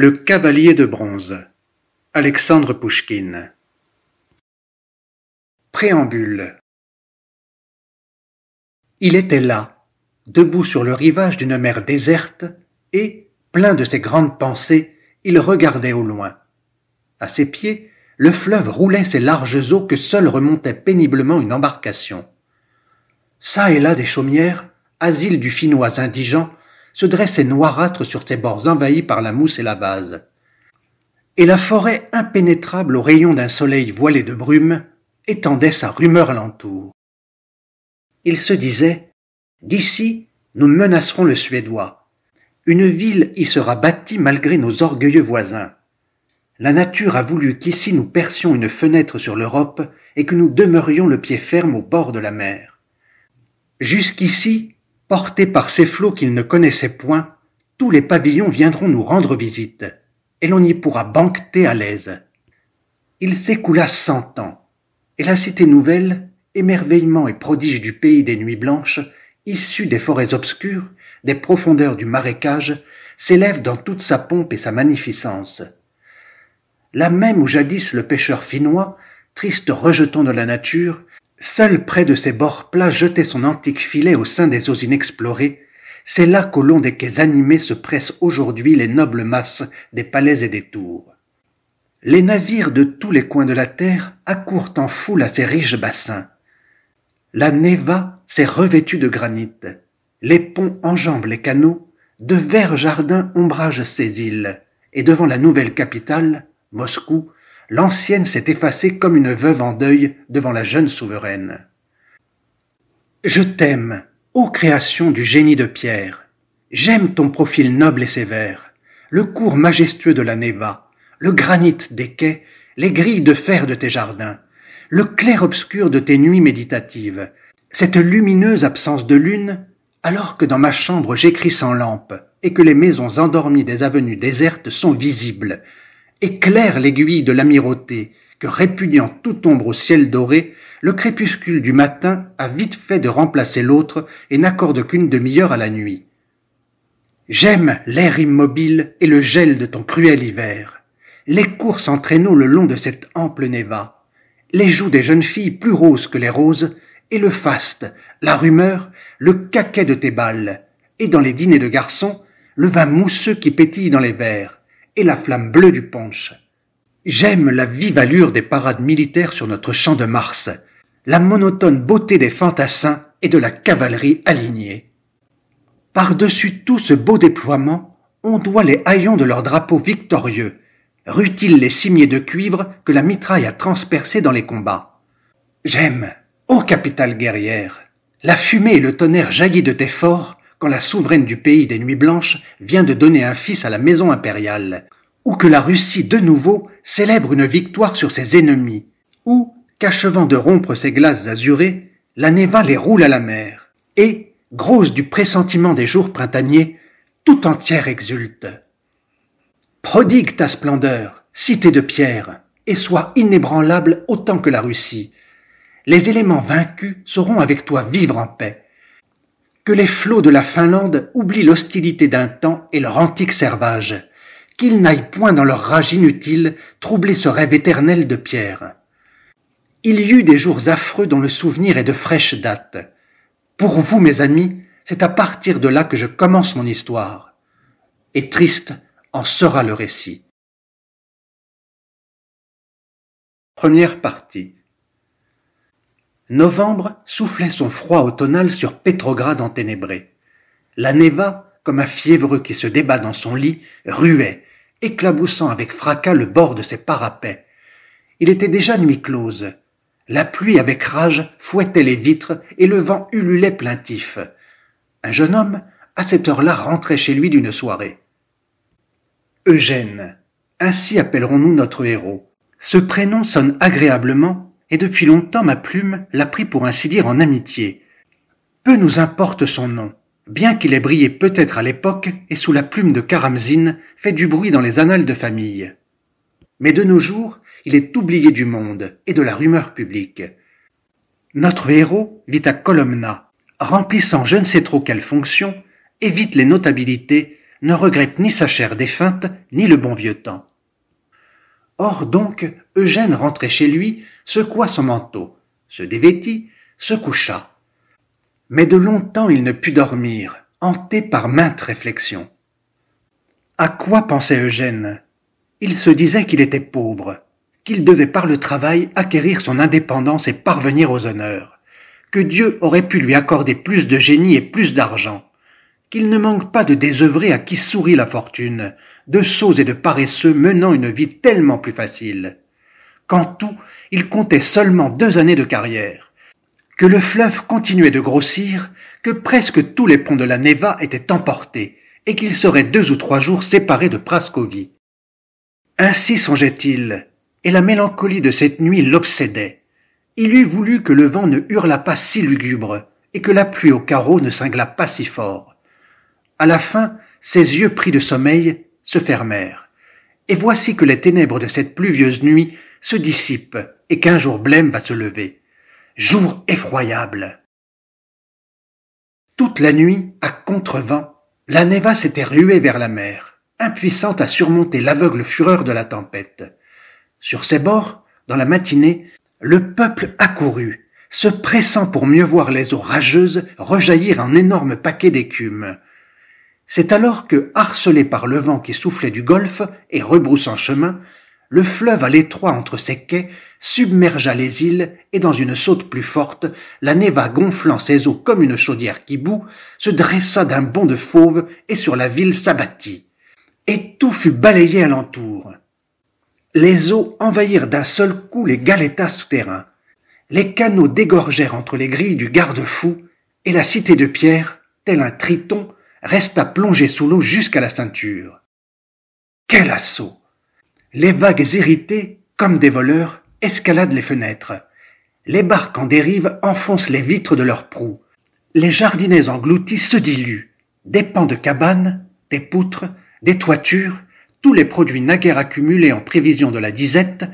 Le cavalier de bronze. Alexandre Pouchkine. Préambule. Il était là, debout sur le rivage d'une mer déserte, et, plein de ses grandes pensées, il regardait au loin. À ses pieds, le fleuve roulait ses larges eaux que seule remontait péniblement une embarcation. Çà et là des chaumières, asile du Finnois indigent, se dressaient noirâtres sur ses bords envahis par la mousse et la vase. Et la forêt impénétrable aux rayons d'un soleil voilé de brume étendait sa rumeur alentour. Il se disait « D'ici, nous menacerons le Suédois. Une ville y sera bâtie malgré nos orgueilleux voisins. La nature a voulu qu'ici nous percions une fenêtre sur l'Europe et que nous demeurions le pied ferme au bord de la mer. Jusqu'ici, portés par ces flots qu'ils ne connaissaient point, tous les pavillons viendront nous rendre visite, et l'on y pourra banqueter à l'aise. Il s'écoula 100 ans, et la cité nouvelle, émerveillement et prodige du pays des nuits blanches, issue des forêts obscures, des profondeurs du marécage, s'élève dans toute sa pompe et sa magnificence. Là même où jadis le pêcheur finnois, triste rejeton de la nature, seul près de ses bords plats jetait son antique filet au sein des eaux inexplorées, c'est là qu'au long des quais animés se pressent aujourd'hui les nobles masses des palais et des tours. Les navires de tous les coins de la terre accourent en foule à ces riches bassins. La Neva s'est revêtue de granit, les ponts enjambent les canaux, de verts jardins ombragent ces îles, et devant la nouvelle capitale, Moscou, l'ancienne s'est effacée comme une veuve en deuil devant la jeune souveraine. Je t'aime, ô création du génie de pierre. J'aime ton profil noble et sévère, le cours majestueux de la Neva, le granit des quais, les grilles de fer de tes jardins, le clair-obscur de tes nuits méditatives, cette lumineuse absence de lune, alors que dans ma chambre j'écris sans lampe et que les maisons endormies des avenues désertes sont visibles. Éclaire l'aiguille de l'amirauté, que répudiant toute ombre au ciel doré, le crépuscule du matin a vite fait de remplacer l'autre et n'accorde qu'une demi-heure à la nuit. J'aime l'air immobile et le gel de ton cruel hiver, les courses en traîneau le long de cette ample Neva, les joues des jeunes filles plus roses que les roses, et le faste, la rumeur, le caquet de tes balles, et dans les dîners de garçons, le vin mousseux qui pétille dans les verres, et la flamme bleue du punch. J'aime la vive allure des parades militaires sur notre champ de Mars, la monotone beauté des fantassins et de la cavalerie alignée. Par-dessus tout ce beau déploiement, on doit les haillons de leurs drapeaux victorieux, rutiles les cimiers de cuivre que la mitraille a transpercés dans les combats. J'aime, ô capitale guerrière, la fumée et le tonnerre jaillis de tes forts, quand la souveraine du pays des nuits blanches vient de donner un fils à la maison impériale, ou que la Russie de nouveau célèbre une victoire sur ses ennemis, ou qu'achevant de rompre ses glaces azurées, la Neva les roule à la mer, et, grosse du pressentiment des jours printaniers, tout entière exulte. Prodigue ta splendeur, cité de pierre, et sois inébranlable autant que la Russie. Les éléments vaincus sauront avec toi vivre en paix. Que les flots de la Finlande oublient l'hostilité d'un temps et leur antique servage, qu'ils n'aillent point dans leur rage inutile troubler ce rêve éternel de pierre. Il y eut des jours affreux dont le souvenir est de fraîche date. Pour vous, mes amis, c'est à partir de là que je commence mon histoire. Et triste en sera le récit. Première partie. Novembre soufflait son froid automnal sur Pétrograd enténébré. La Neva, comme un fiévreux qui se débat dans son lit, ruait, éclaboussant avec fracas le bord de ses parapets. Il était déjà nuit close. La pluie avec rage fouettait les vitres et le vent ululait plaintif. Un jeune homme, à cette heure-là, rentrait chez lui d'une soirée. Eugène, ainsi appellerons-nous notre héros. Ce prénom sonne agréablement, et depuis longtemps ma plume l'a pris pour ainsi dire en amitié. Peu nous importe son nom, bien qu'il ait brillé peut-être à l'époque et sous la plume de Karamzine fait du bruit dans les annales de famille. Mais de nos jours, il est oublié du monde et de la rumeur publique. Notre héros vit à Kolomna, remplissant je ne sais trop quelle fonction, évite les notabilités, ne regrette ni sa chair défunte, ni le bon vieux temps. Or donc, Eugène rentrait chez lui, secoua son manteau, se dévêtit, se coucha. Mais de longtemps il ne put dormir, hanté par maintes réflexions. À quoi pensait Eugène? Il se disait qu'il était pauvre, qu'il devait par le travail acquérir son indépendance et parvenir aux honneurs, que Dieu aurait pu lui accorder plus de génie et plus d'argent, qu'il ne manque pas de désœuvrés à qui sourit la fortune, de sots et de paresseux menant une vie tellement plus facile. Qu'en tout, il comptait seulement 2 années de carrière, que le fleuve continuait de grossir, que presque tous les ponts de la Neva étaient emportés, et qu'il serait 2 ou 3 jours séparé de Prascovie. Ainsi songeait-il, et la mélancolie de cette nuit l'obsédait. Il eût voulu que le vent ne hurlât pas si lugubre, et que la pluie au carreau ne cinglât pas si fort. À la fin, ses yeux pris de sommeil se fermèrent, et voici que les ténèbres de cette pluvieuse nuit se dissipent, et qu'un jour blême va se lever. Jour effroyable! Toute la nuit, à contre-vent, la Neva s'était ruée vers la mer, impuissante à surmonter l'aveugle fureur de la tempête. Sur ses bords, dans la matinée, le peuple accourut, se pressant pour mieux voir les eaux rageuses rejaillir en énormes paquets d'écume. C'est alors que, harcelé par le vent qui soufflait du golfe et rebroussant chemin, le fleuve à l'étroit entre ses quais submergea les îles et dans une saute plus forte, la Neva gonflant ses eaux comme une chaudière qui bout, se dressa d'un bond de fauve et sur la ville s'abattit. Et tout fut balayé alentour. Les eaux envahirent d'un seul coup les galetas souterrains. Les canaux dégorgèrent entre les grilles du garde-fou et la cité de pierre, tel un triton, resta plongée sous l'eau jusqu'à la ceinture. Quel assaut! Les vagues irritées, comme des voleurs, escaladent les fenêtres. Les barques en dérive enfoncent les vitres de leurs proues. Les jardinets engloutis se diluent. Des pans de cabanes, des poutres, des toitures, tous les produits naguère accumulés en prévision de la disette,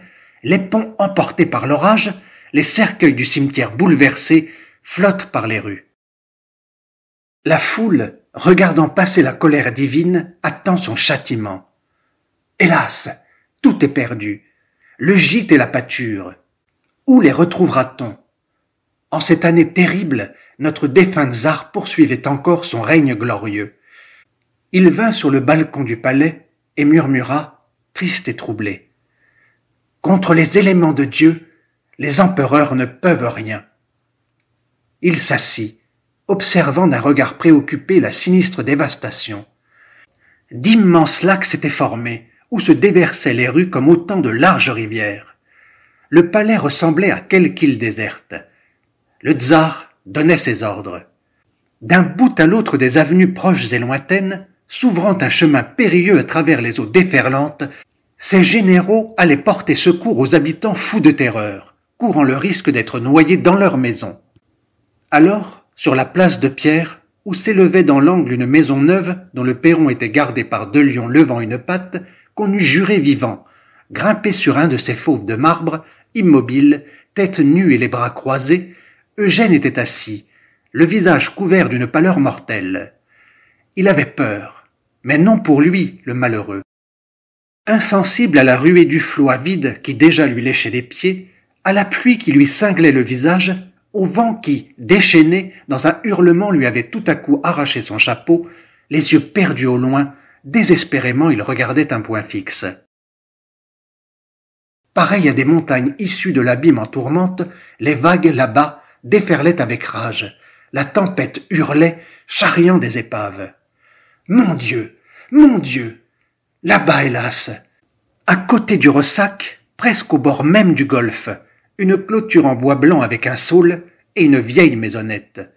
les ponts emportés par l'orage, les cercueils du cimetière bouleversés, flottent par les rues. La foule, regardant passer la colère divine, attend son châtiment. Hélas! Tout est perdu. Le gîte et la pâture. Où les retrouvera-t-on? En cette année terrible, notre défunt tsar poursuivait encore son règne glorieux. Il vint sur le balcon du palais et murmura, triste et troublé. Contre les éléments de Dieu, les empereurs ne peuvent rien. Il s'assit, observant d'un regard préoccupé la sinistre dévastation. D'immenses lacs s'étaient formés, où se déversaient les rues comme autant de larges rivières. Le palais ressemblait à quelque île déserte. Le tsar donnait ses ordres. D'un bout à l'autre des avenues proches et lointaines, s'ouvrant un chemin périlleux à travers les eaux déferlantes, ces généraux allaient porter secours aux habitants fous de terreur, courant le risque d'être noyés dans leurs maisons. Alors, sur la place de pierre, où s'élevait dans l'angle une maison neuve dont le perron était gardé par 2 lions levant une patte, qu'on eût juré vivant, grimpé sur un de ces fauves de marbre, immobile, tête nue et les bras croisés, Eugène était assis, le visage couvert d'une pâleur mortelle. Il avait peur, mais non pour lui, le malheureux. Insensible à la ruée du flot avide qui déjà lui léchait les pieds, à la pluie qui lui cinglait le visage, au vent qui, déchaîné, dans un hurlement lui avait tout à coup arraché son chapeau, les yeux perdus au loin, désespérément il regardait un point fixe. Pareil à des montagnes issues de l'abîme en tourmente, les vagues là-bas déferlaient avec rage. La tempête hurlait, charriant des épaves. Mon Dieu! Mon Dieu! Là-bas, hélas! À côté du ressac, presque au bord même du golfe, une clôture en bois blanc avec un saule et une vieille maisonnette.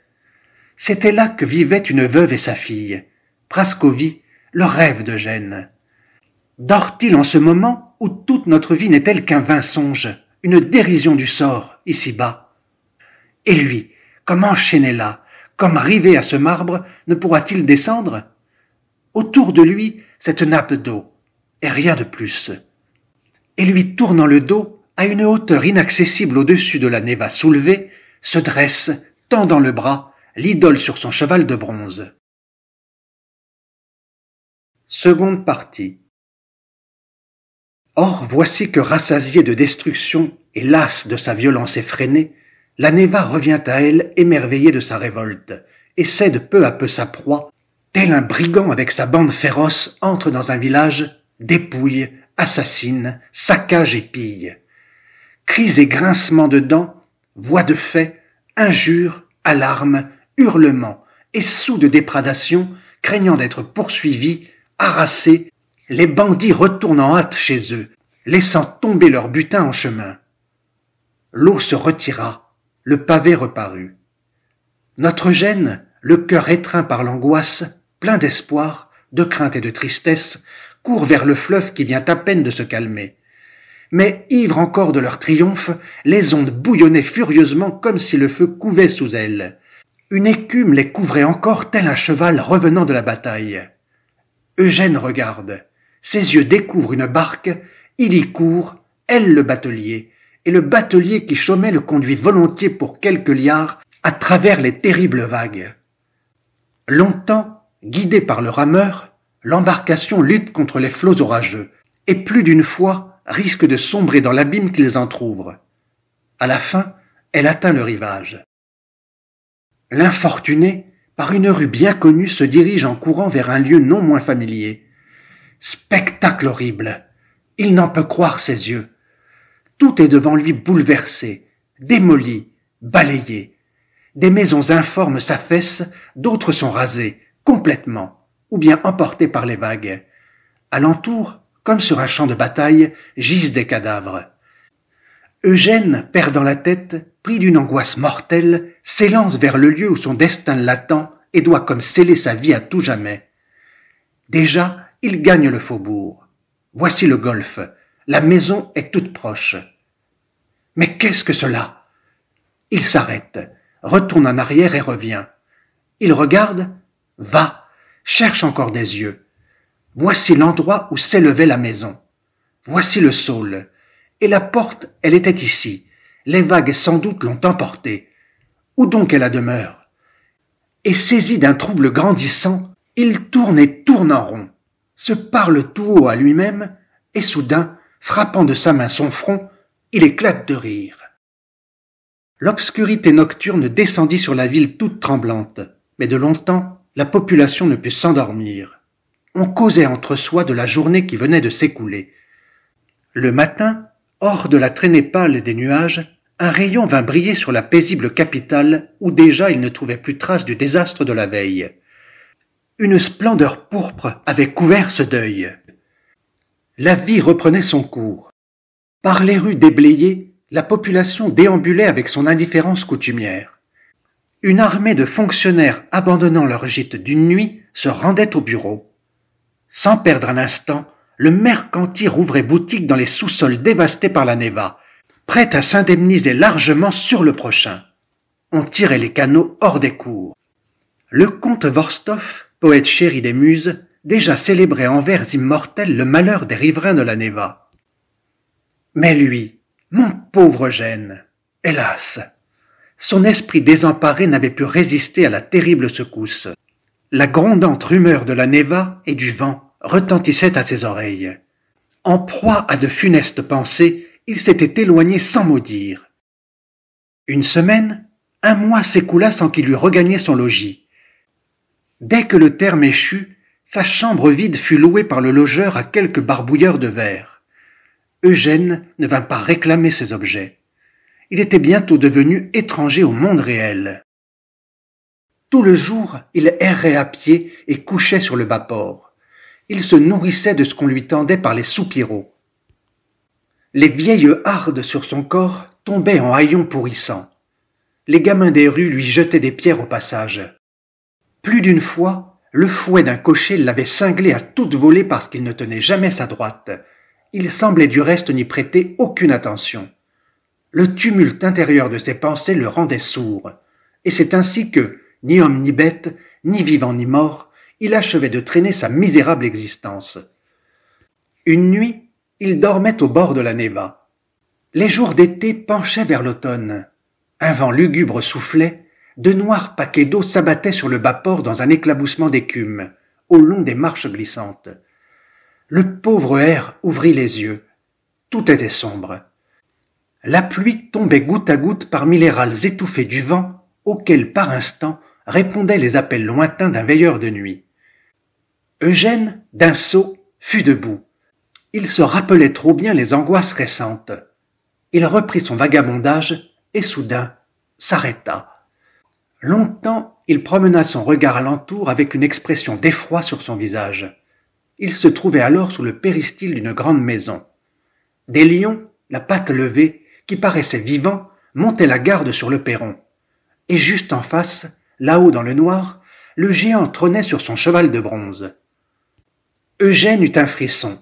C'était là que vivaient une veuve et sa fille, Prascovie, le rêve d'Eugène. Dort-il en ce moment où toute notre vie n'est-elle qu'un vain songe, une dérision du sort, ici-bas? Et lui, comme enchaîné là, comme rivé à ce marbre, ne pourra-t-il descendre? Autour de lui, cette nappe d'eau, et rien de plus. Et lui tournant le dos, à une hauteur inaccessible au-dessus de la Neva soulevée, se dresse, tendant le bras, l'idole sur son cheval de bronze. Seconde partie. Or, voici que rassasiée de destruction et lasse de sa violence effrénée, la Neva revient à elle émerveillée de sa révolte, et cède peu à peu sa proie, tel un brigand avec sa bande féroce entre dans un village, dépouille, assassine, saccage et pille. Cris et grincements de dents, voix de fait, injures, alarmes, hurlements, et sous de déprédation, craignant d'être poursuivis, harassés, les bandits retournent en hâte chez eux, laissant tomber leur butin en chemin. L'eau se retira, le pavé reparut. Notre Eugène, le cœur étreint par l'angoisse, plein d'espoir, de crainte et de tristesse, court vers le fleuve qui vient à peine de se calmer. Mais, ivres encore de leur triomphe, les ondes bouillonnaient furieusement comme si le feu couvait sous elles. Une écume les couvrait encore tel un cheval revenant de la bataille. Eugène regarde. Ses yeux découvrent une barque, il y court, elle le batelier, et le batelier qui chômait le conduit volontiers pour quelques liards à travers les terribles vagues. Longtemps, guidée par le rameur, l'embarcation lutte contre les flots orageux, et plus d'une fois risque de sombrer dans l'abîme qu'ils entr'ouvrent. À la fin, elle atteint le rivage. L'infortuné, par une rue bien connue, se dirige en courant vers un lieu non moins familier. Spectacle horrible! Il n'en peut croire ses yeux. Tout est devant lui bouleversé, démoli, balayé. Des maisons informes s'affaissent, d'autres sont rasées, complètement, ou bien emportées par les vagues. Alentour, comme sur un champ de bataille, gisent des cadavres. Eugène, perdant la tête, pris d'une angoisse mortelle, s'élance vers le lieu où son destin l'attend et doit comme sceller sa vie à tout jamais. Déjà, il gagne le faubourg. Voici le golfe. La maison est toute proche. Mais qu'est-ce que cela? Il s'arrête, retourne en arrière et revient. Il regarde, va, cherche encore des yeux. Voici l'endroit où s'élevait la maison. Voici le saule. Et la porte, elle était ici. Les vagues sans doute l'ont emportée. Où donc est la demeure? Et saisi d'un trouble grandissant, il tourne et tourne en rond, se parle tout haut à lui-même, et soudain, frappant de sa main son front, il éclate de rire. L'obscurité nocturne descendit sur la ville toute tremblante, mais de longtemps, la population ne put s'endormir. On causait entre soi de la journée qui venait de s'écouler. Le matin, hors de la traînée pâle des nuages, un rayon vint briller sur la paisible capitale où déjà il ne trouvait plus trace du désastre de la veille. Une splendeur pourpre avait couvert ce deuil. La vie reprenait son cours. Par les rues déblayées, la population déambulait avec son indifférence coutumière. Une armée de fonctionnaires abandonnant leur gîte d'une nuit se rendait au bureau. Sans perdre un instant, le mercantier rouvrait boutique dans les sous-sols dévastés par la Neva, prêt à s'indemniser largement sur le prochain. On tirait les canaux hors des cours. Le comte Vorstov, poète chéri des muses, déjà célébrait en vers immortels le malheur des riverains de la Neva. Mais lui, mon pauvre Eugène, hélas, son esprit désemparé n'avait pu résister à la terrible secousse. La grondante rumeur de la Neva et du vent retentissait à ses oreilles. En proie à de funestes pensées, il s'était éloigné sans mot dire. Une semaine, un mois s'écoula sans qu'il eût regagné son logis. Dès que le terme échut, sa chambre vide fut louée par le logeur à quelques barbouilleurs de verre. Eugène ne vint pas réclamer ses objets. Il était bientôt devenu étranger au monde réel. Tout le jour, il errait à pied et couchait sur le bas-port. Il se nourrissait de ce qu'on lui tendait par les soupiraux. Les vieilles hardes sur son corps tombaient en haillons pourrissants. Les gamins des rues lui jetaient des pierres au passage. Plus d'une fois, le fouet d'un cocher l'avait cinglé à toute volée parce qu'il ne tenait jamais sa droite. Il semblait du reste n'y prêter aucune attention. Le tumulte intérieur de ses pensées le rendait sourd, et c'est ainsi que, ni homme ni bête, ni vivant ni mort, il achevait de traîner sa misérable existence. Une nuit, il dormait au bord de la Neva. Les jours d'été penchaient vers l'automne. Un vent lugubre soufflait, de noirs paquets d'eau s'abattaient sur le bas-port dans un éclaboussement d'écume, au long des marches glissantes. Le pauvre hère ouvrit les yeux. Tout était sombre. La pluie tombait goutte à goutte parmi les râles étouffés du vent, auxquels par instant répondaient les appels lointains d'un veilleur de nuit. Eugène, d'un saut, fut debout. Il se rappelait trop bien les angoisses récentes. Il reprit son vagabondage et soudain s'arrêta. Longtemps, il promena son regard alentour avec une expression d'effroi sur son visage. Il se trouvait alors sous le péristyle d'une grande maison. Des lions, la patte levée, qui paraissaient vivants, montaient la garde sur le perron. Et juste en face, là-haut dans le noir, le géant trônait sur son cheval de bronze. Eugène eut un frisson.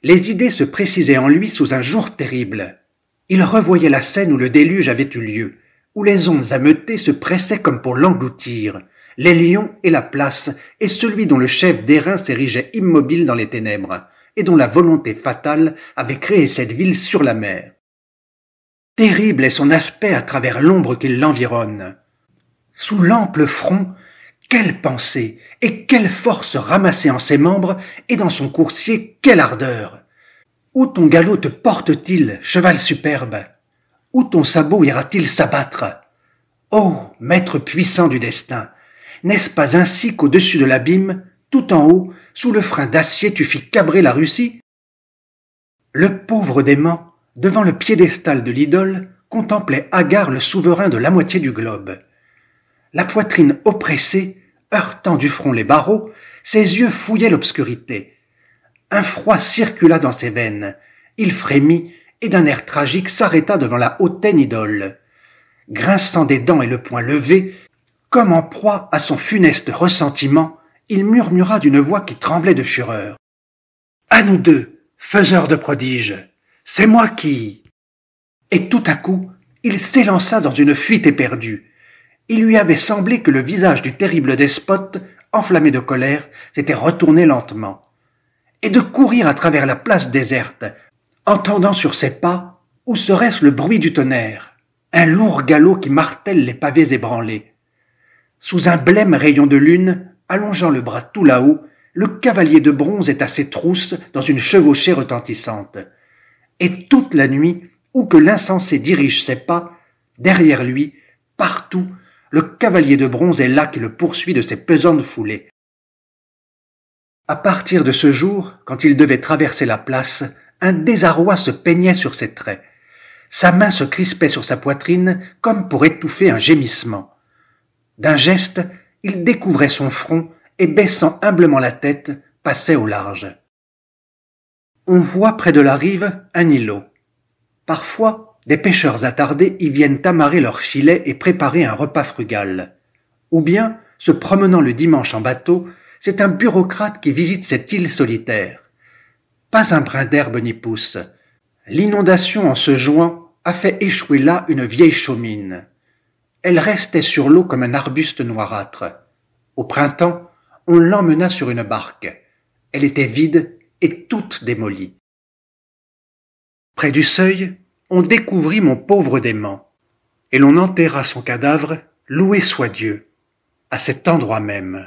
Les idées se précisaient en lui sous un jour terrible. Il revoyait la scène où le déluge avait eu lieu, où les ondes ameutées se pressaient comme pour l'engloutir, les lions et la place, et celui dont le chef d'airain s'érigeait immobile dans les ténèbres, et dont la volonté fatale avait créé cette ville sur la mer. Terrible est son aspect à travers l'ombre qui l'environne. Sous l'ample front, quelle pensée et quelle force ramassée en ses membres, et dans son coursier, quelle ardeur! Où ton galop te porte-t-il, cheval superbe? Où ton sabot ira-t-il s'abattre? Ô maître puissant du destin! N'est-ce pas ainsi qu'au-dessus de l'abîme, tout en haut, sous le frein d'acier, tu fis cabrer la Russie? Le pauvre dément, devant le piédestal de l'idole, contemplait hagard le souverain de la moitié du globe. La poitrine oppressée, heurtant du front les barreaux, ses yeux fouillaient l'obscurité. Un froid circula dans ses veines. Il frémit et d'un air tragique s'arrêta devant la hautaine idole. Grinçant des dents et le poing levé, comme en proie à son funeste ressentiment, il murmura d'une voix qui tremblait de fureur. « À nous deux, faiseurs de prodiges, c'est moi qui… » Et tout à coup, il s'élança dans une fuite éperdue. Il lui avait semblé que le visage du terrible despote, enflammé de colère, s'était retourné lentement. Et de courir à travers la place déserte, entendant sur ses pas, où serait-ce le bruit du tonnerre, un lourd galop qui martèle les pavés ébranlés. Sous un blême rayon de lune, allongeant le bras tout là-haut, le cavalier de bronze est à ses trousses dans une chevauchée retentissante. Et toute la nuit, où que l'insensé dirige ses pas, derrière lui, partout, le cavalier de bronze est là qui le poursuit de ses pesantes foulées. À partir de ce jour, quand il devait traverser la place, un désarroi se peignait sur ses traits. Sa main se crispait sur sa poitrine comme pour étouffer un gémissement. D'un geste, il découvrait son front et, baissant humblement la tête, passait au large. On voit près de la rive un îlot. Parfois, des pêcheurs attardés y viennent amarrer leurs filets et préparer un repas frugal. Ou bien, se promenant le dimanche en bateau, c'est un bureaucrate qui visite cette île solitaire. Pas un brin d'herbe n'y pousse. L'inondation en se jouant a fait échouer là une vieille chaumine. Elle restait sur l'eau comme un arbuste noirâtre. Au printemps, on l'emmena sur une barque. Elle était vide et toute démolie. Près du seuil, on découvrit mon pauvre dément, et l'on enterra son cadavre, loué soit Dieu, à cet endroit même.